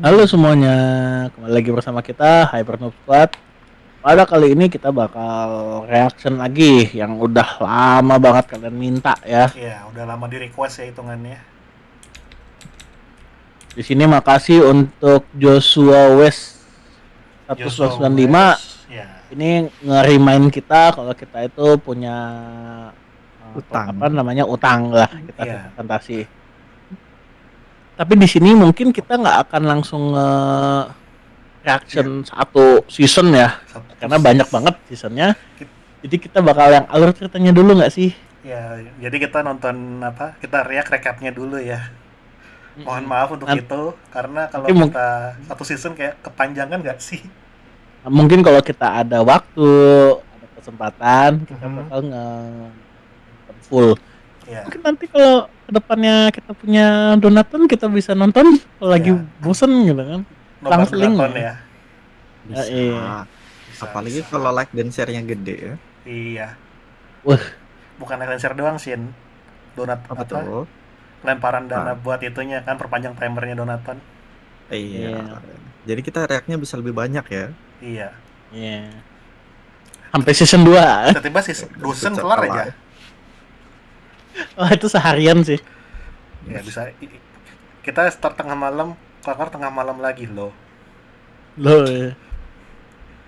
Halo semuanya, kembali lagi bersama kita Hyper Noob Squad. Pada kali ini kita bakal reaction lagi yang udah lama banget kalian minta ya. Ya, udah lama di request ya hitungannya. Di sini makasih untuk Joshua West Joshua 1995. West, ya. Ini nge-remind kita kalau kita itu punya Utang. utang lah kita Iya. FIFA Fantasi. Tapi di sini mungkin kita nggak akan langsung reaction satu season ya, karena banyak banget seasonnya. Jadi kita bakal yang alur ceritanya dulu nggak sih? Ya, jadi kita nonton apa? Kita recapnya dulu ya. Mohon maaf untuk itu, karena kalau Nanti kita satu season kayak kepanjangan nggak sih? Mungkin kalau kita ada waktu, ada kesempatan, kita bakal full. Ya, Mungkin nanti kalau kedepannya kita punya donatan, kita bisa nonton kalau lagi bosen gitu kan. nobar Seling nonton ya. Bisa. iya. Bisa, Apalagi bisa. kalau like dan share-nya gede ya. Iya. Wah. Bukan lancer doang sih. Donat Apa apa? tuh? Lemparan dana buat itunya kan, perpanjang timernya donatan. Iya. Jadi kita reaknya bisa lebih banyak ya. Iya. Iya. Sampai season 2. Tiba-tiba sih dosen kelar aja. Wah, itu seharian sih. Ya bisa. Kita start tengah malam, kelar tengah malam lagi loh. Loh.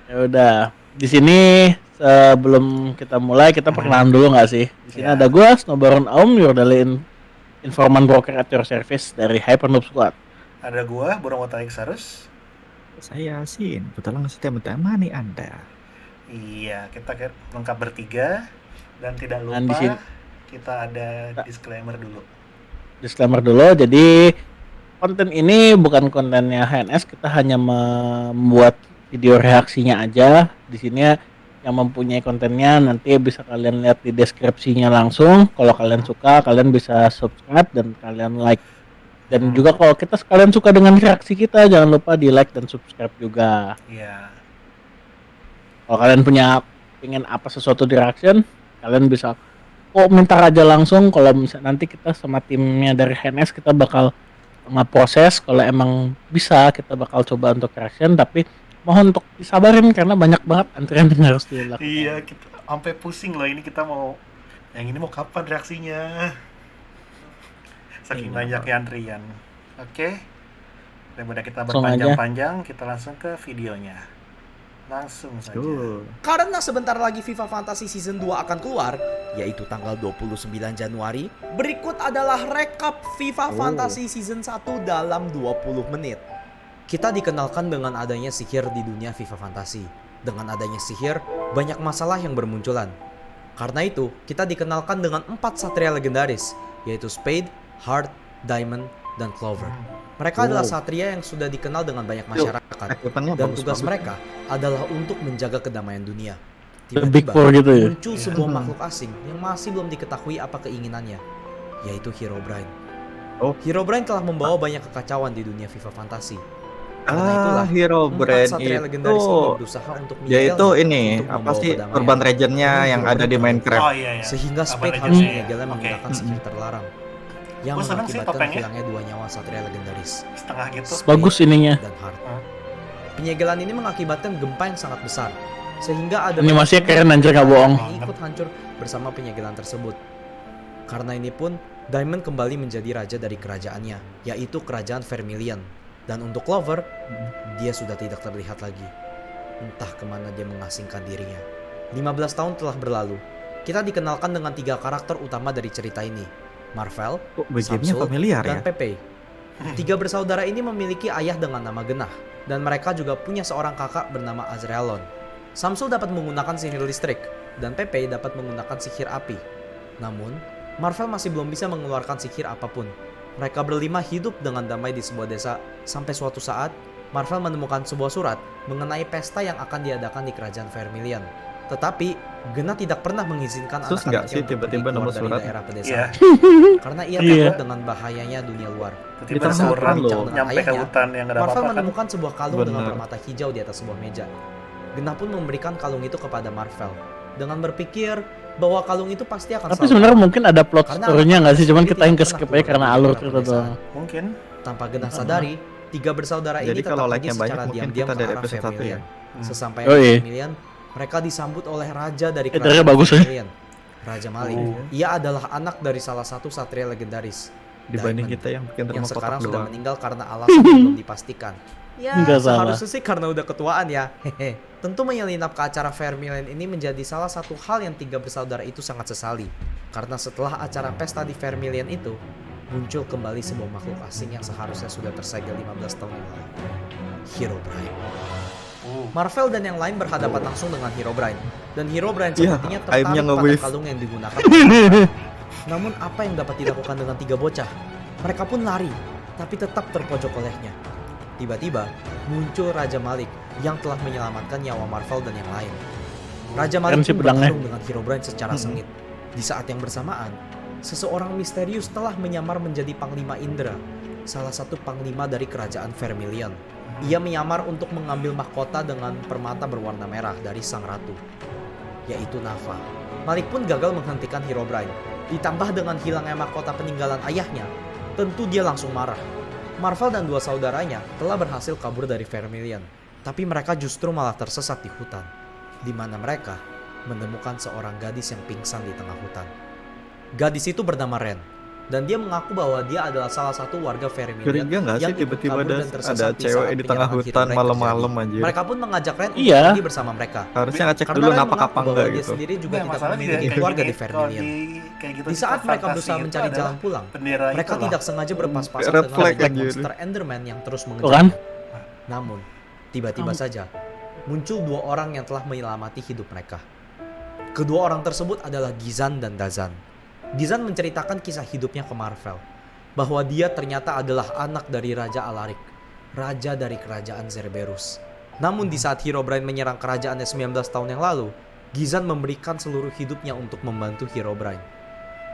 Ya udah. Di sini sebelum kita mulai kita perkenalan dulu nggak sih? Di sini Ya. ada gua Snowbaron Aum, your daily informan broker at your service dari Hyper Noob Squad. Ada gua, Burung Otak Exarus. Saya Sin, putarlah tema nih Anda. Iya, kita lengkap bertiga. Dan tidak lupa Dan di sini kita ada disclaimer dulu. disclaimer dulu, jadi konten ini bukan kontennya HNS, kita hanya membuat video reaksinya aja. Di sini yang mempunyai kontennya nanti bisa kalian lihat di deskripsinya langsung. Kalau kalian suka, kalian bisa subscribe dan kalian like. Dan juga kalau kita sekalian suka dengan reaksi kita, jangan lupa di like dan subscribe juga. Iya. Kalau kalian pengen apa sesuatu di reaction, kalian bisa komentar aja langsung. Kalau misalnya nanti kita sama timnya dari HNS kita bakal ngeproses. Kalau emang bisa kita bakal coba untuk reaction, tapi mohon untuk disabarin karena banyak banget antrian yang harus dilakukan. Iya, kita sampai pusing loh ini, kita mau yang ini mau kapan reaksinya. Saking banyaknya antrian. Oke. Daripada kita berpanjang-panjang, kita langsung ke videonya. Langsung saja. Karena sebentar lagi FIFA Fantasy Season 2 akan keluar, yaitu tanggal 29 Januari, berikut adalah rekap FIFA Fantasy Season 1 dalam 20 menit. Kita dikenalkan dengan adanya sihir di dunia FIFA Fantasy. Dengan adanya sihir, banyak masalah yang bermunculan. Karena itu, kita dikenalkan dengan 4 satria legendaris, yaitu Spade, Heart, Diamond, dan Clover. Mereka adalah satria yang sudah dikenal dengan banyak masyarakat, dan tugas mereka adalah untuk menjaga kedamaian dunia. Tiba-tiba gitu ya? muncul sebuah makhluk asing yang masih belum diketahui apa keinginannya, yaitu Herobrine. Herobrine telah membawa banyak kekacauan di dunia FIFA Fantasi. Karena itulah Herobrine satria legendaris ini berusaha untuk yaitu ini apa sih urban region-nya yang ada di Minecraft. Oh iya, iya. Sehingga Spade Urban harus Legends, menyegelnya iya. menggunakan sihir terlarang yang seneng sih mengakibatkan topengnya. hilangnya 2 nyawa satria legendaris, Setengah gitu. Bagus ininya. dan Heart. Penyegelan ini mengakibatkan gempa yang sangat besar, sehingga ada Animasinya banyak keren anjir, nggak bohong. yang ikut hancur bersama penyegelan tersebut. Karena ini pun Diamond kembali menjadi raja dari kerajaannya, yaitu kerajaan Vermilion. Dan untuk Clover, dia sudah tidak terlihat lagi. Entah kemana dia mengasingkan dirinya. 15 tahun telah berlalu. Kita dikenalkan dengan 3 karakter utama dari cerita ini. Marvel, Gamenya Samsul, familiar dan ya. Pepe. 3 bersaudara ini memiliki ayah dengan nama Genah, dan mereka juga punya seorang kakak bernama Azraelon. Samsul dapat menggunakan sihir listrik, dan Pepe dapat menggunakan sihir api. Namun, Marvel masih belum bisa mengeluarkan sihir apapun. Mereka berlima hidup dengan damai di sebuah desa, sampai suatu saat, Marvel menemukan sebuah surat mengenai pesta yang akan diadakan di kerajaan Vermilion. Tetapi, Genah tidak pernah mengizinkan Terus nggak anak-anaknya sih untuk tiba-tiba pergi nemu keluar dari surat? daerah Iya. pedesaan. Karena ia Iya. takut dengan bahayanya dunia luar. Tiba-tiba Kita surat makan loh. nyampe ke hutan yang gak ada Marvel apa-apa kan. menemukan sebuah kalung dengan Bener. permata hijau di atas sebuah meja. Genah pun memberikan kalung itu kepada Marvel dengan berpikir bahwa kalung itu pasti akan Tapi selalu sebenarnya aman. mungkin ada plot Karena story-nya nggak sih? Cuman sendiri kita yang tidak ke skip pernah aja karena keluar alur dari cerita pedesaan. doang. Mungkin. Tanpa Genah sadari, Tiga bersaudara Jadi ini tetap kalau pergi like-nya banyak, secara mungkin diam-diam kita ke dari arah episode 1 Vermilion. ya. Sesampai Oh, di iya. Vermilion, mereka disambut oleh raja dari Ternyata kerajaan bagus, ya. Vermilion, Raja Malik. Oh. Ia adalah anak dari salah satu satria legendaris, Dibanding Diamond, kita yang bikin yang rumah sekarang kotak sudah doang. meninggal karena alasan yang belum dipastikan. Ya, Nggak salah. seharusnya sih karena udah ketuaan ya. Hehe. Tentu menyelinap ke acara Vermilion ini menjadi salah satu hal yang tiga bersaudara itu sangat sesali. Karena setelah acara pesta di Vermilion itu, muncul kembali sebuah makhluk asing yang seharusnya sudah tersegel 15 tahun yang lalu. Herobrine. Oh. Marvel dan yang lain berhadapan langsung dengan Herobrine. Dan Herobrine Iya, sepertinya aibnya tertarik pada nge-wave. kalung yang digunakan. Namun apa yang dapat dilakukan dengan tiga bocah? Mereka pun lari, tapi tetap terpojok olehnya. Tiba-tiba muncul Raja Malik yang telah menyelamatkan nyawa Marvel dan yang lain. Raja Keren Malik sih pun pedangnya. bertarung dengan Herobrine secara sengit. Di saat yang bersamaan, seseorang misterius telah menyamar menjadi Panglima Indra, salah satu panglima dari kerajaan Vermilion. Ia menyamar untuk mengambil mahkota dengan permata berwarna merah dari sang ratu, yaitu Nafa. Malik pun gagal menghentikan Herobrine. Ditambah dengan hilangnya mahkota peninggalan ayahnya, tentu dia langsung marah. Marvel dan dua saudaranya telah berhasil kabur dari Vermilion, tapi mereka justru malah tersesat di hutan, di mana mereka menemukan seorang gadis yang pingsan di tengah hutan. Gadis itu bernama Ren, dan dia mengaku bahwa dia adalah salah satu warga Vermilion Curiga nggak sih yang ikut tiba-tiba kabur ada dan tersesat ada di cewek saat di tengah penyerangan hutan Herobrine malam-malam terjadi. anjir. Mereka pun mengajak Ren Iya. untuk pergi bersama mereka. Harusnya ngecek Karena dulu Ren napak mengaku apa bahwa enggak dia gitu. sendiri juga Nggak, tidak masalahnya memiliki kayak keluarga gini, di kalau Vermilion. kayak gitu Di saat cerita mereka fantasi berusaha itu mencari adalah jalan pulang, bendera mereka itulah. tidak sengaja berpas-pasan Red dengan flag banyak anjir. monster Enderman yang terus Tuh kan? mengejarnya. Namun, tiba-tiba saja muncul dua orang yang telah menyelamati hidup mereka. Kedua orang tersebut adalah Gizan dan Dazan. Gizan menceritakan kisah hidupnya ke Marvel, bahwa dia ternyata adalah anak dari Raja Alaric, raja dari kerajaan Cerberus. Namun di saat Herobrine menyerang kerajaannya 19 tahun yang lalu, Gizan memberikan seluruh hidupnya untuk membantu Herobrine.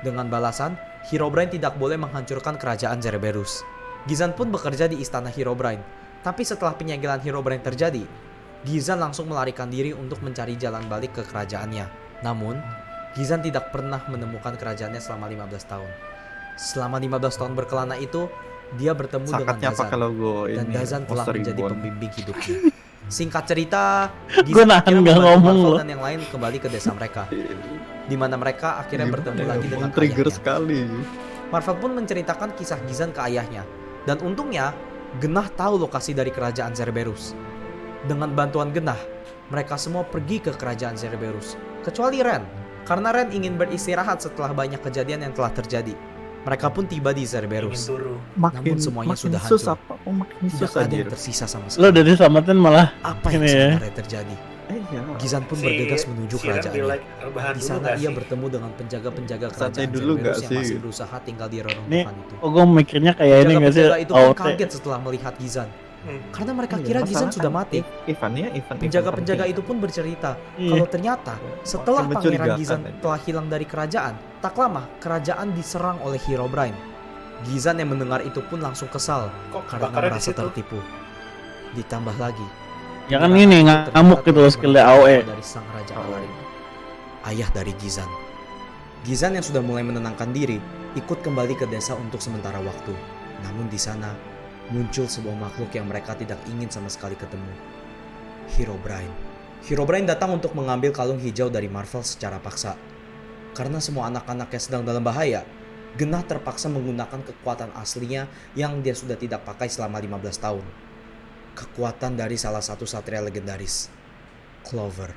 Dengan balasan, Herobrine tidak boleh menghancurkan kerajaan Cerberus. Gizan pun bekerja di istana Herobrine, tapi setelah penyegelan Herobrine terjadi, Gizan langsung melarikan diri untuk mencari jalan balik ke kerajaannya. Namun, Gizan tidak pernah menemukan kerajaannya selama 15 tahun. Selama 15 tahun berkelana itu, dia bertemu dengan Sakatnya Dazan. pakai logo Dan ini. Dazan telah Monster menjadi Reborn. pembimbing hidupnya. Singkat cerita, Gua Gizan nahan akhirnya nggak membantu ngomong Marvel loh. dan yang lain kembali ke desa mereka, di mana mereka akhirnya bertemu lagi dengan trigger ayahnya. sekali. Marvel pun menceritakan kisah Gizan ke ayahnya, dan untungnya Genah tahu lokasi dari kerajaan Cerberus. Dengan bantuan Genah, mereka semua pergi ke kerajaan Cerberus, kecuali Ren, karena Ren ingin beristirahat setelah banyak kejadian yang telah terjadi. Mereka pun tiba di Ingin Cerberus. turu. Namun semuanya makin sudah susah, hancur. Pak. Makin Tidak susah ada anjir. yang tersisa sama Lo sekali. udah diselamatin malah Apa yang ini ya. sebenarnya terjadi? Iya. Gizan pun Si- bergegas menuju si Ren kerajaannya. bilang, rebahan Di dulu sana nggak ia sih? bertemu dengan penjaga-penjaga Santai kerajaan dulu nggak Cerberus yang sih? masih berusaha tinggal di Ini reruntuhan itu. oh gue mikirnya kayak ini gak sih? Penjaga-penjaga itu pun AOT. kaget setelah melihat Gizan, karena mereka Iya, kira Gizan masalah sudah kan mati. Event Penjaga-penjaga itu pun bercerita Iya. kalau ternyata setelah Makin Pangeran mencurigakan Gizan aja. telah hilang dari kerajaan, tak lama kerajaan diserang oleh Herobrine. Gizan yang mendengar itu pun langsung kesal Kok karena bakarnya di merasa situ? tertipu. Ditambah lagi, Ya kan ini ngamuk gitu loh skillnya AOE. dari sang Raja Alaric, ayah dari Gizan. Gizan yang sudah mulai menenangkan diri ikut kembali ke desa untuk sementara waktu. Namun di sana muncul sebuah makhluk yang mereka tidak ingin sama sekali ketemu. Herobrine. Herobrine datang untuk mengambil kalung hijau dari Marvel secara paksa. Karena semua anak-anaknya sedang dalam bahaya, Genah terpaksa menggunakan kekuatan aslinya yang dia sudah tidak pakai selama 15 tahun. Kekuatan dari salah satu satria legendaris, Clover.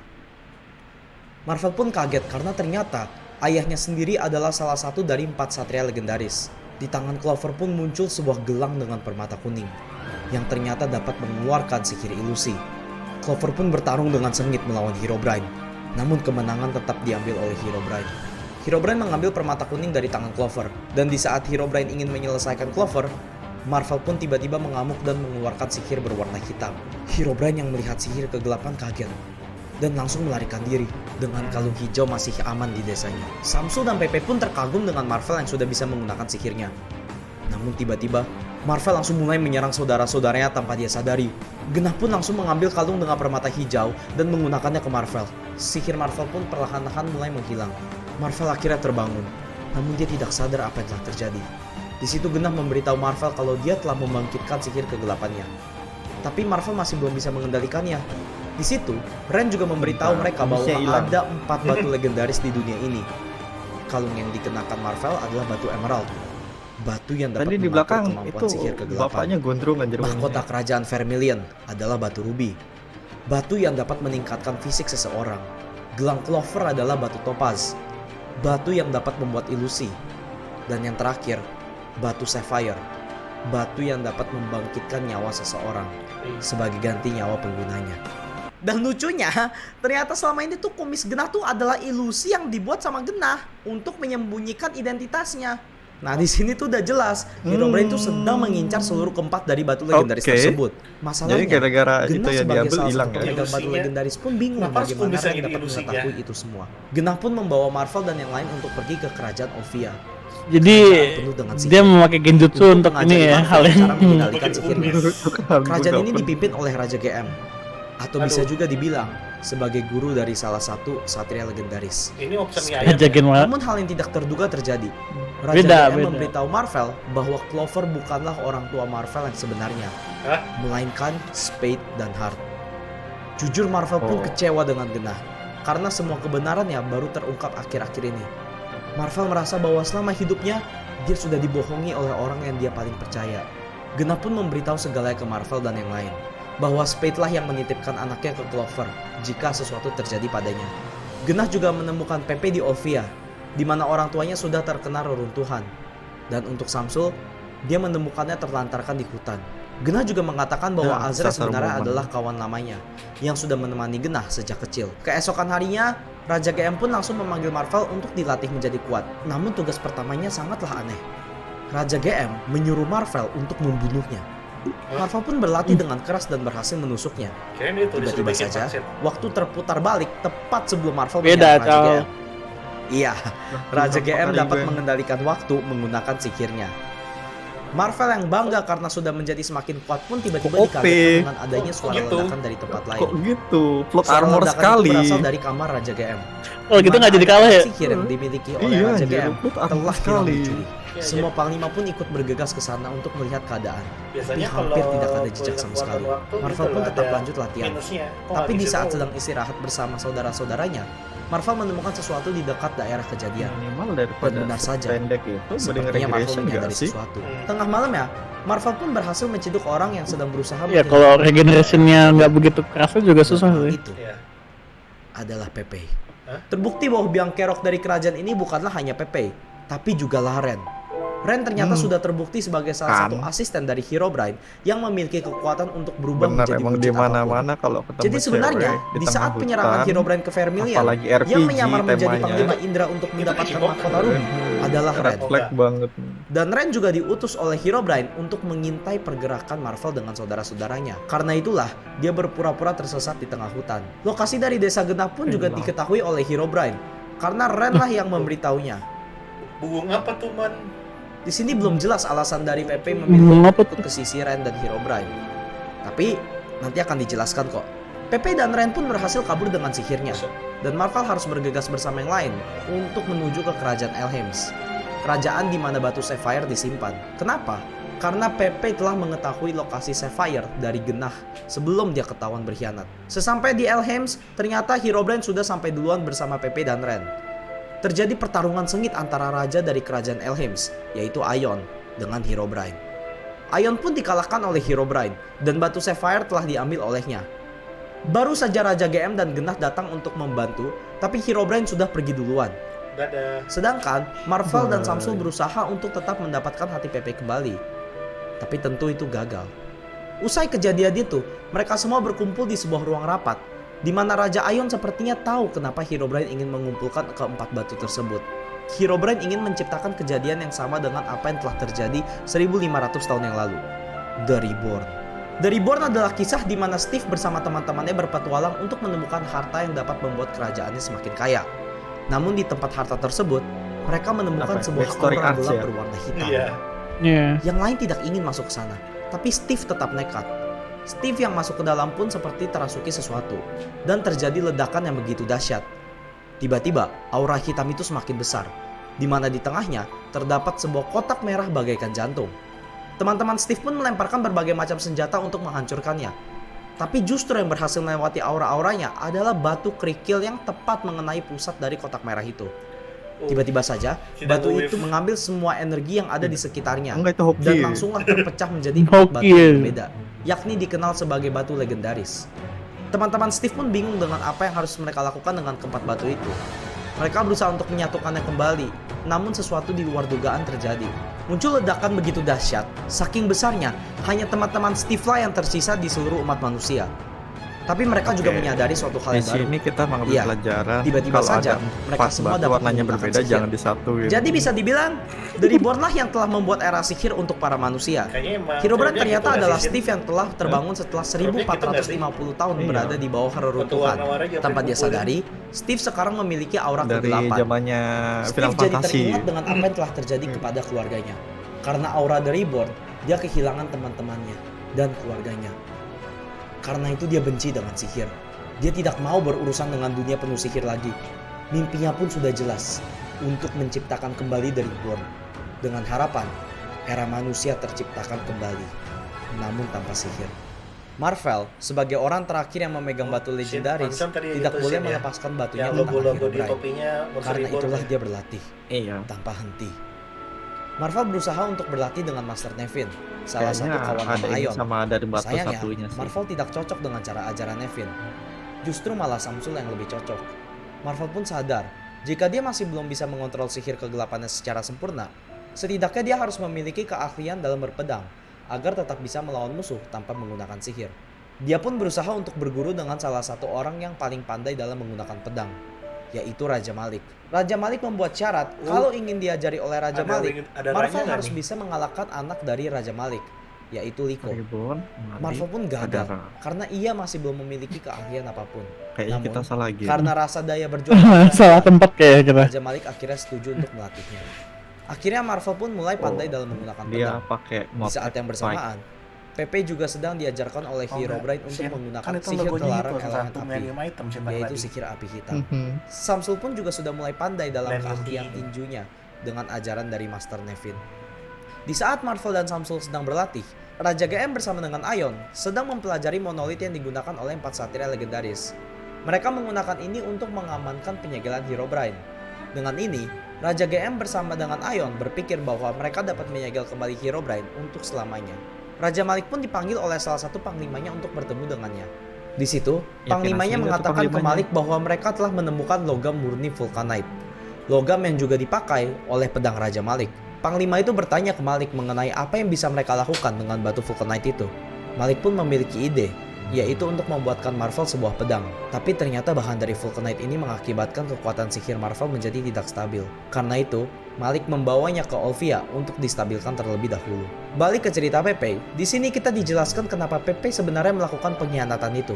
Marvel pun kaget karena ternyata ayahnya sendiri adalah salah satu dari 4 satria legendaris. Di tangan Clover pun muncul sebuah gelang dengan permata kuning yang ternyata dapat mengeluarkan sihir ilusi. Clover pun bertarung dengan sengit melawan Herobrine, namun kemenangan tetap diambil oleh Herobrine. Herobrine mengambil permata kuning dari tangan Clover, dan di saat Herobrine ingin menyelesaikan Clover, Marvel pun tiba-tiba mengamuk dan mengeluarkan sihir berwarna hitam. Herobrine yang melihat sihir kegelapan kaget dan langsung melarikan diri dengan kalung hijau masih aman di desanya. Samsu dan Pepe pun terkagum dengan Marvel yang sudah bisa menggunakan sihirnya. Namun tiba-tiba, Marvel langsung mulai menyerang saudara-saudaranya tanpa dia sadari. Genah pun langsung mengambil kalung dengan permata hijau dan menggunakannya ke Marvel. Sihir Marvel pun perlahan-lahan mulai menghilang. Marvel akhirnya terbangun, namun dia tidak sadar apa yang telah terjadi. Di situ Genah memberitahu Marvel kalau dia telah membangkitkan sihir kegelapannya. Tapi Marvel masih belum bisa mengendalikannya. Di situ, Ren juga memberitahu mereka bahwa bisa hilang. ada 4 batu legendaris di dunia ini. Kalung yang dikenakan Marvel adalah batu emerald. Batu yang dapat Tadi di mengatur belakang kemampuan itu sihir kegelapan. bapaknya gondrong aja. Mahkota kerajaan Vermilion adalah batu ruby. Batu yang dapat meningkatkan fisik seseorang. Gelang Clover adalah batu topaz. Batu yang dapat membuat ilusi. Dan yang terakhir, batu sapphire. Batu yang dapat membangkitkan nyawa seseorang sebagai ganti nyawa penggunanya. Dan lucunya, ternyata selama ini tuh kumis Genah tuh adalah ilusi yang dibuat sama Genah untuk menyembunyikan identitasnya. Nah, di sini tuh udah jelas, Herobrine tuh sedang mengincar seluruh keempat dari batu legendaris Oke. tersebut. Masalahnya, Jadi gara-gara Genah itu ya sebagai diambil salah hilang satu ya. pemegang batu Ilusinya. legendaris pun bingung Kenapa bagaimana kumisnya Ren ini dapat ilusinya? mengetahui itu semua. Genah pun membawa Marvel dan yang lain untuk pergi ke kerajaan Ovia. Jadi penuh dengan sihir. dia memakai genjutsu untuk ini mengajari ya, Marvel hal yang cara mengendalikan sihirnya. Kumis. Kerajaan ini dipimpin oleh Raja GM, atau bisa juga dibilang sebagai guru dari salah satu satria legendaris. Ini option Raja Genma. Namun hal yang tidak terduga terjadi. Raja Beda, GM beda. memberitahu Marvel bahwa Clover bukanlah orang tua Marvel yang sebenarnya, Hah? melainkan Spade dan Heart. Jujur Marvel pun Oh. kecewa dengan Genah, karena semua kebenarannya baru terungkap akhir-akhir ini. Marvel merasa bahwa selama hidupnya, dia sudah dibohongi oleh orang yang dia paling percaya. Genah pun memberitahu segalanya ke Marvel dan yang lain, bahwa Spade lah yang menitipkan anaknya ke Clover jika sesuatu terjadi padanya. Genah juga menemukan Pepe di Ovia, di mana orang tuanya sudah terkena reruntuhan. Dan untuk Samsul, dia menemukannya terlantarkan di hutan. Genah juga mengatakan bahwa Ya, Azrael sasar sebenarnya momen. adalah kawan lamanya yang sudah menemani Genah sejak kecil. Keesokan harinya, Raja GM pun langsung memanggil Marvel untuk dilatih menjadi kuat. Namun tugas pertamanya sangatlah aneh. Raja GM menyuruh Marvel untuk membunuhnya. Marvel pun berlatih dengan keras dan berhasil menusuknya. Kirain itu disuruh Tiba-tiba bikin saja, konsep. waktu terputar balik tepat sebelum Marvel Beda, menyerang Raja Cal. GM. Iya, Raja GM kali dapat gue. mengendalikan waktu menggunakan sihirnya. Marvel yang bangga karena sudah menjadi semakin kuat pun tiba-tiba Kok OP? dikagetkan dengan adanya Kok suara gitu? ledakan dari tempat lain. Kok gitu? Plot Suara armor ledakan itu sekali. berasal dari kamar Raja GM. Oh gitu nggak jadi kalah ya? Sihir yang dimiliki oleh Iya, Raja anjir, GM plot armor telah hilang sekali. dicuri. Iya, Semua panglima pun ikut bergegas ke sana untuk melihat keadaan. Biasanya hampir kalau tidak ada jejak punya sama kekuatan sekali. waktu Marvel gitu pun lah, tetap ada lanjut latihan. minusnya. Kok Tapi nggak di saat disitu? sedang istirahat bersama saudara-saudaranya, Marvel menemukan sesuatu di dekat daerah kejadian. Minimal daripada Dan benar saja, pendek itu mending Sepertinya Marvel regression gak menyadari sih? sesuatu. Tengah malam ya, Marvel pun berhasil menciduk orang yang sedang berusaha Ya menghilangkan kalau regenerationnya nggak begitu kerasa juga susah orang sih. itu Iya. adalah Pepe. Hah? Terbukti bahwa biang kerok dari kerajaan ini bukanlah hanya Pepe, tapi juga Ren. Ren ternyata sudah terbukti sebagai salah satu Kan. asisten dari Herobrine yang memiliki kekuatan untuk berubah Bener menjadi emang wujud di apapun. mana-mana kalau ketemu Jadi sebenarnya cewek di tengah saat penyerangan hutan, Herobrine ke Vermilion apalagi RPG yang menyamar menjadi temanya. Panglima Indra untuk mendapatkan Kibok. mahkota Ruby adalah red Ren. flag banget. Dan Ren juga diutus oleh Herobrine untuk mengintai pergerakan Marvel dengan saudara-saudaranya. Karena itulah, dia berpura-pura tersesat di tengah hutan. Lokasi dari desa Genap pun juga Elah. diketahui oleh Herobrine, karena Ren lah yang memberitahunya. Bungung apa tuh, Man? Di sini belum jelas alasan dari Pepe Bingung memilih apa ikut ke sisi Ren dan Herobrine. Tapi nanti akan dijelaskan kok. Pepe dan Ren pun berhasil kabur dengan sihirnya. Dan Marvel harus bergegas bersama yang lain untuk menuju ke kerajaan Elheim. Kerajaan di mana batu Sapphire disimpan. Kenapa? Karena Pepe telah mengetahui lokasi Sapphire dari Genah sebelum dia ketahuan berkhianat. Sesampai di Elheim, ternyata Herobrine sudah sampai duluan bersama Pepe dan Ren. Terjadi pertarungan sengit antara raja dari kerajaan Elheim, yaitu Aion, dengan Herobrine. Aion pun dikalahkan oleh Herobrine, dan batu Sapphire telah diambil olehnya. Baru saja Raja GM dan Genah datang untuk membantu, tapi Herobrine sudah pergi duluan. Dadah. Sedangkan Marvel dan Samsul berusaha untuk tetap mendapatkan hati Pepe kembali. Tapi tentu itu gagal. Usai kejadian itu, mereka semua berkumpul di sebuah ruang rapat, di mana Raja Aion sepertinya tahu kenapa Herobrine ingin mengumpulkan keempat batu tersebut. Herobrine ingin menciptakan kejadian yang sama dengan apa yang telah terjadi 1500 tahun yang lalu. The Reborn. The Reborn adalah kisah di mana Steve bersama teman-temannya berpetualang untuk menemukan harta yang dapat membuat kerajaannya semakin kaya. Namun di tempat harta tersebut, mereka menemukan Apa? sebuah Backstory aura arts gelap ya? berwarna hitam. Iya. Iya. Yang lain tidak ingin masuk ke sana, tapi Steve tetap nekat. Steve yang masuk ke dalam pun seperti terasuki sesuatu, dan terjadi ledakan yang begitu dahsyat. Tiba-tiba, aura hitam itu semakin besar. di mana di tengahnya terdapat sebuah kotak merah bagaikan jantung. Teman-teman Steve pun melemparkan berbagai macam senjata untuk menghancurkannya. Tapi justru yang berhasil melewati aura-auranya adalah batu kerikil yang tepat mengenai pusat dari kotak merah itu. Tiba-tiba saja, batu itu mengambil semua energi yang ada di sekitarnya Enggak, itu hoki. dan langsunglah terpecah menjadi 4 batu Hoki. yang berbeda, yakni dikenal sebagai batu legendaris. Teman-teman Steve pun bingung dengan apa yang harus mereka lakukan dengan keempat batu itu. Mereka berusaha untuk menyatukannya kembali, namun sesuatu di luar dugaan terjadi. Muncul ledakan begitu dahsyat, saking besarnya, hanya teman-teman Steve lah yang tersisa di seluruh umat manusia. Tapi mereka juga Oke. menyadari suatu hal Di yang baru. sini kita mengambil Iya. pelajaran. Tiba-tiba kalau saja, ada mereka pas semua batu dapat warnanya menggunakan berbeda, sihir. jangan disatuin. Jadi bisa dibilang, The Reborn lah yang telah membuat era sihir untuk para manusia. Kayaknya emang Herobrine filmnya ternyata gitu adalah nggak sih, Steve yang telah terbangun setelah Filmnya gitu nggak sih? 1450 tahun Iya. berada di bawah Satu reruntuhan. warna-warna aja Tanpa dia dikumpulin. sadari, Steve sekarang memiliki aura Dari kegelapan. zamannya Steve film jadi fantasi. teringat dengan apa yang telah terjadi kepada keluarganya. Karena aura The Reborn, dia kehilangan teman-temannya dan keluarganya. Karena itu dia benci dengan sihir. Dia tidak mau berurusan dengan dunia penuh sihir lagi. Mimpinya pun sudah jelas untuk menciptakan kembali The Reborn. Dengan harapan, era manusia terciptakan kembali, namun tanpa sihir. Marvel, sebagai orang terakhir yang memegang batu legendaris, Barusan tadi tidak itu boleh scene ya. melepaskan batunya Yang ke tangan logo-logo di Herobrine. topinya Monster Karena Reborn itulah ya. dia berlatih Iya. tanpa henti. Marvel berusaha untuk berlatih dengan Master Nevin, salah satu Kayaknya kawan ada nama ini Ion. sama dari batu Sayangnya, satunya sih. Marvel tidak cocok dengan cara ajaran Nevin. Justru malah Samsul yang lebih cocok. Marvel pun sadar, jika dia masih belum bisa mengontrol sihir kegelapannya secara sempurna, setidaknya dia harus memiliki keahlian dalam berpedang, agar tetap bisa melawan musuh tanpa menggunakan sihir. Dia pun berusaha untuk berguru dengan salah satu orang yang paling pandai dalam menggunakan pedang, yaitu Raja Malik. Raja Malik membuat syarat kalau ingin diajari oleh Raja Malik, ada Marvel ranya nggak harus nih? bisa mengalahkan anak dari Raja Malik, yaitu Liko. Reborn, Marvel pun gagal ada. karena ia masih belum memiliki keahlian apapun. Kayaknya Namun, kita salah game. Karena rasa daya berjuang, Salah tempat kayak kita. Raja Malik akhirnya setuju untuk melatihnya. Akhirnya Marvel pun mulai pandai dalam menggunakan Dia pedang. pakai Di mod saat yang bersamaan, Pepe juga sedang diajarkan oleh Oh, Herobrine enggak. untuk Sih, menggunakan kan itu sihir logonya kelarang itu elemen satu api, medium item sih Bang yaitu tadi. sihir api hitam. Mhm. Samsul pun juga sudah mulai pandai dalam Land keahlian Monkey. tinjunya dengan ajaran dari Master Nevin. Di saat Marvel dan Samsul sedang berlatih, Raja GM bersama dengan Ion sedang mempelajari monolit yang digunakan oleh 4 satria legendaris. Mereka menggunakan ini untuk mengamankan penyegelan Herobrine. Dengan ini, Raja GM bersama dengan Ion berpikir bahwa mereka dapat menyegel kembali Herobrine untuk selamanya. Raja Malik pun dipanggil oleh salah satu panglimanya untuk bertemu dengannya. Di situ, Yakin panglimanya aslinya tuh mengatakan ke panglimanya. Malik bahwa mereka telah menemukan logam murni vulcanite. Logam yang juga dipakai oleh pedang Raja Malik. Panglima itu bertanya ke Malik mengenai apa yang bisa mereka lakukan dengan batu vulcanite itu. Malik pun memiliki ide, yaitu untuk membuatkan Marvel sebuah pedang. Tapi ternyata bahan dari vulcanite ini mengakibatkan kekuatan sihir Marvel menjadi tidak stabil. Karena itu, Malik membawanya ke Olvia untuk distabilkan terlebih dahulu. Balik ke cerita Pepe, di sini kita dijelaskan kenapa Pepe sebenarnya melakukan pengkhianatan itu.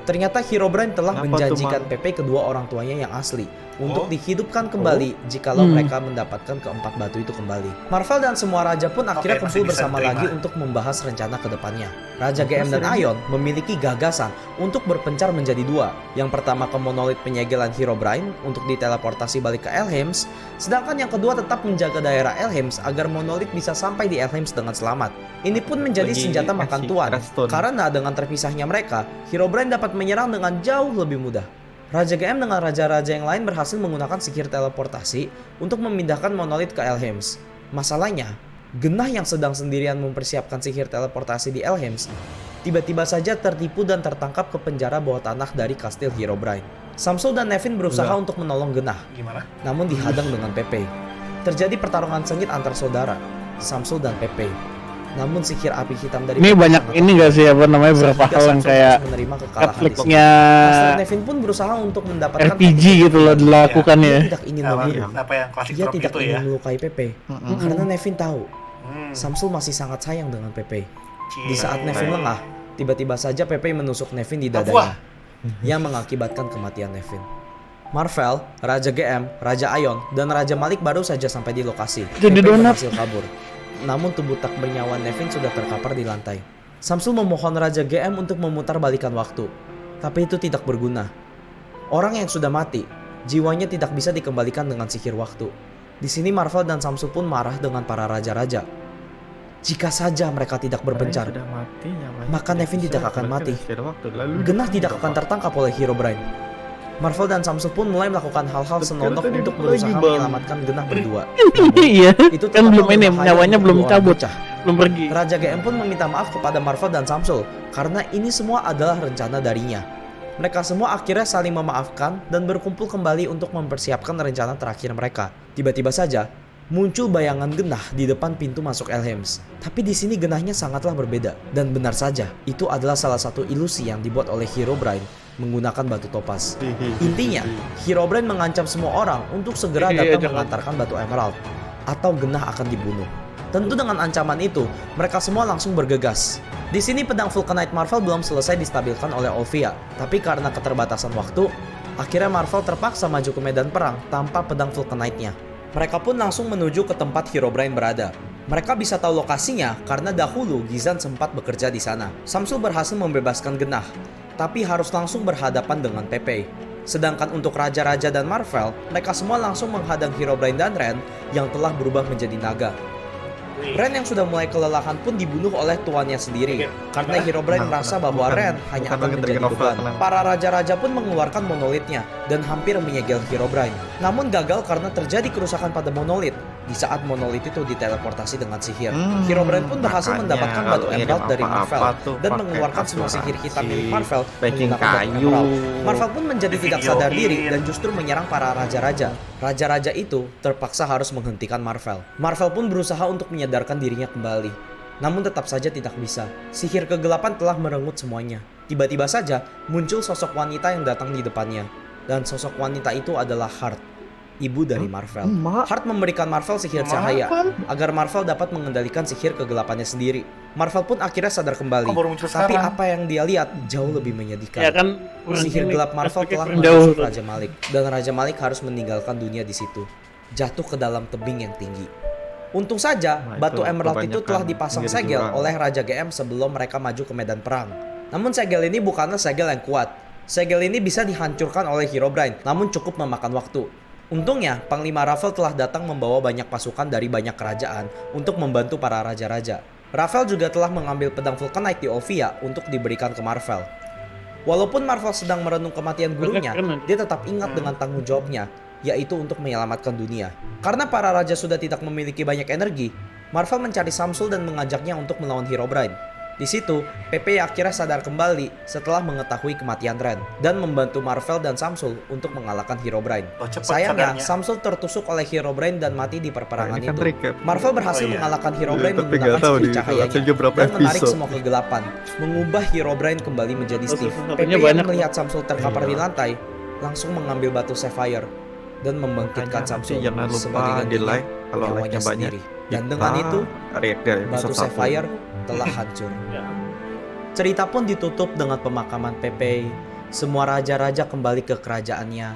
Ternyata Herobrine telah Kenapa tuh, menjanjikan Mang? Pepe kedua orang tuanya yang asli untuk Oh. dihidupkan kembali jikalau mereka mendapatkan keempat batu itu kembali. Marvel dan semua raja pun akhirnya Oke, masih kumpul bisa bersama diterima. lagi untuk membahas rencana ke depannya. Raja GM dan Ion memiliki gagasan untuk berpencar menjadi dua. Yang pertama ke monolit penyegelan Herobrine untuk diteleportasi balik ke Elheim, sedangkan yang kedua tetap menjaga daerah Elheim agar monolit bisa sampai di Elheim dengan selamat. Ini pun menjadi Lagi senjata makan kasih tuan, redstone. karena dengan terpisahnya mereka, Herobrine dapat menyerang dengan jauh lebih mudah. Raja GM dengan raja-raja yang lain berhasil menggunakan sihir teleportasi untuk memindahkan monolit ke Elheim. Masalahnya, Genah yang sedang sendirian mempersiapkan sihir teleportasi di Elheim, tiba-tiba saja tertipu dan tertangkap ke penjara bawah tanah dari kastil Herobrine. Samsul dan Nevin berusaha untuk menolong Genah, Gimana? namun dihadang dengan Pepe. Terjadi pertarungan sengit antar saudara, Samsul dan Pepe. Namun sihir api hitam dari Ini Pepe banyak sangat ini gak sih apa namanya beberapa sehingga hal yang Samsul kayak harus menerima kekalahan di sini. Netflixnya Master Nevin pun berusaha untuk mendapatkan RPG Pepe. gitu loh dilakukan Dia ya. tidak ingin Apa, membunuh. apa yang klasik Dia drop tidak gitu ingin ya? melukai Pepe. Karena Nevin tahu Samsul masih sangat sayang dengan Pepe. Di saat Nevin lengah, tiba-tiba saja Pepe menusuk Nevin di Wah. dadanya, yang mengakibatkan kematian Nevin. Marvel, Raja GM, Raja Ion, dan Raja Malik baru saja sampai di lokasi. Jadi Pepe donat. berhasil kabur. Namun tubuh tak bernyawa Nevin sudah terkapar di lantai. Samsul memohon Raja GM untuk memutar balikan waktu, tapi itu tidak berguna. Orang yang sudah mati, jiwanya tidak bisa dikembalikan dengan sihir waktu. Di sini Marvel dan Samsul pun marah dengan para raja-raja. Jika saja mereka tidak berpencar, Sudah mati, nyawanya maka Nevin tidak akan mati. Lalu Genah tidak akan tertangkap oleh Herobrine. Marvel dan Samsul pun mulai melakukan hal-hal senonok tadi untuk lagi, berusaha Bang. menyelamatkan Genah berdua. Iya. Itu Kan tetap belum ini, berbahaya nyawanya untuk belum dua orang cabut. bocah. Belum pergi. Raja GM pun meminta maaf kepada Marvel dan Samsul karena ini semua adalah rencana darinya. Mereka semua akhirnya saling memaafkan dan berkumpul kembali untuk mempersiapkan rencana terakhir mereka. Tiba-tiba saja muncul bayangan Genah di depan pintu masuk Elhems. Tapi di sini Genahnya sangatlah berbeda. Dan benar saja, itu adalah salah satu ilusi yang dibuat oleh Herobrine menggunakan batu topas. Intinya, Herobrine mengancam semua orang untuk segera Iya, datang jangan. mengantarkan batu emerald atau Genah akan dibunuh. Tentu dengan ancaman itu, mereka semua langsung bergegas. Di sini pedang Vulcanite Marvel belum selesai distabilkan oleh Olvia, tapi karena keterbatasan waktu, akhirnya Marvel terpaksa maju ke medan perang tanpa pedang Vulcanite-nya. Mereka pun langsung menuju ke tempat Herobrine berada. Mereka bisa tahu lokasinya karena dahulu Gizan sempat bekerja di sana. Samsul berhasil membebaskan Genah, tapi harus langsung berhadapan dengan Pepe. Sedangkan untuk raja-raja dan Marvel, mereka semua langsung menghadang Herobrine dan Ren yang telah berubah menjadi naga. Ren yang sudah mulai kelelahan pun dibunuh oleh tuannya sendiri karena Herobrine merasa bahwa Ren hanya akan menjadi beban. Para raja-raja pun mengeluarkan monolitnya dan hampir menyegel Herobrine. Namun gagal karena terjadi kerusakan pada monolit di saat monolit itu diteleportasi dengan sihir. Herobrine pun berhasil mendapatkan batu emerald dari Marvel dan mengeluarkan semua sihir hitam milik Marvel packing menggunakan batu kayu. emerald. Marvel pun menjadi tidak sadar diri Videoin. dan justru menyerang para raja-raja. Raja-raja itu terpaksa harus menghentikan Marvel. Marvel pun berusaha untuk menyadarkan dirinya kembali. Namun tetap saja tidak bisa. Sihir kegelapan telah merenggut semuanya. Tiba-tiba saja muncul sosok wanita yang datang di depannya. Dan sosok wanita itu adalah Heart, ibu dari Marvel. Heart memberikan Marvel sihir cahaya agar Marvel dapat mengendalikan sihir kegelapannya sendiri. Marvel pun akhirnya sadar kembali. Kok baru muncul Tapi sekarang? apa yang dia lihat jauh lebih menyedihkan. Ya kan kurang Sihir ini, gelap Marvel aspeknya telah kurang jauh menusuk tuh. Raja Malik dan Raja Malik harus meninggalkan dunia di situ, jatuh ke dalam tebing yang tinggi. Untung saja Nah, batu itu emerald itu kebanyakan telah dipasang pinggir segel jurang. oleh Raja GM sebelum mereka maju ke medan perang. Namun segel ini bukanlah segel yang kuat. Segel ini bisa dihancurkan oleh Herobrine, namun cukup memakan waktu. Untungnya, Panglima Ravel telah datang membawa banyak pasukan dari banyak kerajaan untuk membantu para raja-raja. Ravel juga telah mengambil pedang Vulcanite di Olvia untuk diberikan ke Marvel. Walaupun Marvel sedang merenung kematian gurunya, dia tetap ingat dengan tanggung jawabnya, yaitu untuk menyelamatkan dunia. Karena para raja sudah tidak memiliki banyak energi, Marvel mencari Samsul dan mengajaknya untuk melawan Herobrine. Di situ, Pepe akhirnya sadar kembali setelah mengetahui kematian Ren dan membantu Marvel dan Samsul untuk mengalahkan Herobrine. Oh, cepet Sayangnya, sadarnya. Samsul tertusuk oleh Herobrine dan mati di perperangan Ini kan itu. recap. Marvel berhasil Oh, iya. mengalahkan Herobrine Tapi menggunakan nggak tahu sihir nih, cahayanya hasilnya berapa dan menarik episode. semua kegelapan, mengubah Herobrine kembali menjadi Oh, Steve. satu-satunya Pepe yang banyak melihat Samsul terkapar Iya. di lantai langsung mengambil batu Sapphire dan membangkitkan Makanya Samsul nanti jangan sebagai lupa di gantinya like kalau nyawanya like-nya banyak. sendiri. Dan dengan itu, react dari batu episode 1. Sapphire telah hancur. Ya. Cerita pun ditutup dengan pemakaman Pepe. Semua raja-raja kembali ke kerajaannya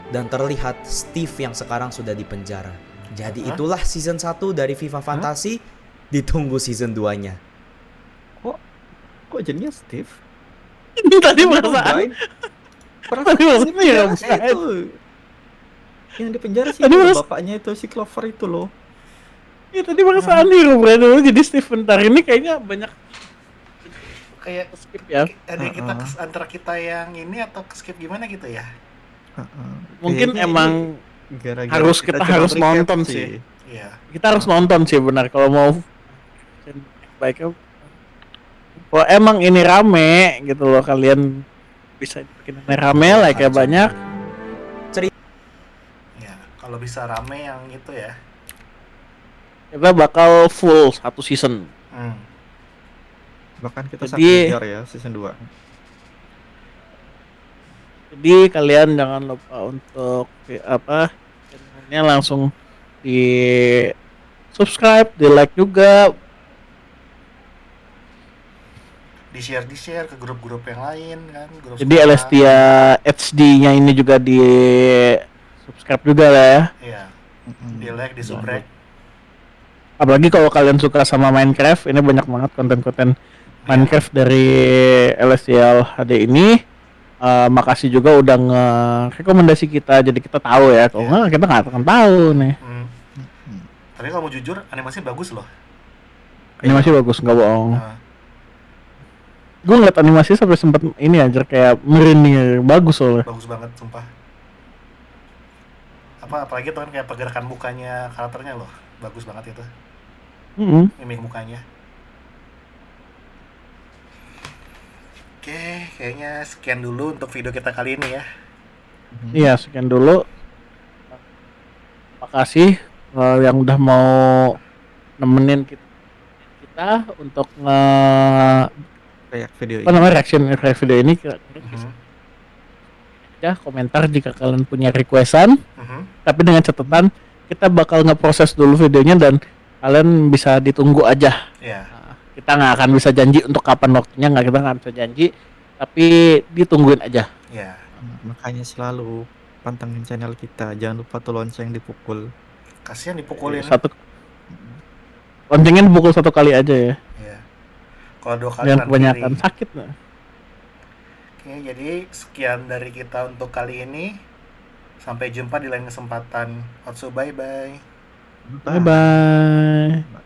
dan terlihat Steve yang sekarang sudah di penjara. Jadi Hah? itulah season 1 dari FIFA Fantasy. Ditunggu season 2-nya. Kok jadinya Steve? Tadi perasaan Tadi maksudnya ya, Penjara itu. Yang di penjara sih Tadi itu mas- bapaknya itu si Clover itu loh. ya tadi perasaan Herobrine dulu jadi Steve bentar ini kayaknya banyak Kayak skip ya. ada kita antara kita yang ini atau skip gimana gitu ya? Mungkin Kayaknya emang ini gara-gara harus- kita cuma harus recap nonton sih. Iya. Kita harus nonton sih benar kalau mau baiknya. Kalau emang ini rame gitu loh, kalian bisa bikin ini rame lah kayak banyak. Ya, kalau bisa rame yang itu ya. Kita bakal full satu season. Bahkan kita Jadi- sampai kejar ya season 2. Jadi kalian jangan lupa untuk channelnya langsung di subscribe, di like juga. Di share ke grup-grup yang lain kan, grup Jadi sekolah. Elestia HD-nya ini juga di subscribe juga lah ya. Iya, di like, di subrek. Apalagi kalau kalian suka sama Minecraft, ini banyak banget konten-konten Minecraft dari Elestial HD ini. Makasih juga udah nge-rekomendasi kita, jadi kita tahu ya. Kalau nggak kita nggak akan tahu nih. Tapi kalau mau jujur, animasi bagus loh. Animasi bagus, nggak bohong. Nah, Gue ngeliat animasi sampai sempet ini aja kayak merinding, bagus soalnya. bagus banget, sumpah. Apalagi tuh kan kayak pergerakan mukanya karakternya loh, bagus banget itu, mimik mukanya. Oke, kayaknya sekian dulu untuk video kita kali ini ya. Iya, sekian dulu. Makasih yang udah mau nemenin kita untuk Kayak video apa namanya reaction video ini. Mhm, Ya komentar jika kalian punya requestan, mhm. tapi dengan catatan kita bakal ngeproses dulu videonya dan kalian bisa ditunggu aja. Ya, Kita nggak akan bisa janji untuk kapan waktunya, kita nggak bisa janji, tapi ditungguin aja. ya. Makanya selalu pantengin channel kita, jangan lupa tuh lonceng dipukul. Kasihan dipukulin. Loncengnya dipukul 1 kali aja ya. Ya. Kalau 2 kali Jangan nanti kebanyakan sakit. Nah. Oke, jadi sekian dari kita untuk kali ini. Sampai jumpa di lain kesempatan. Otsu, bye-bye. Bye bye.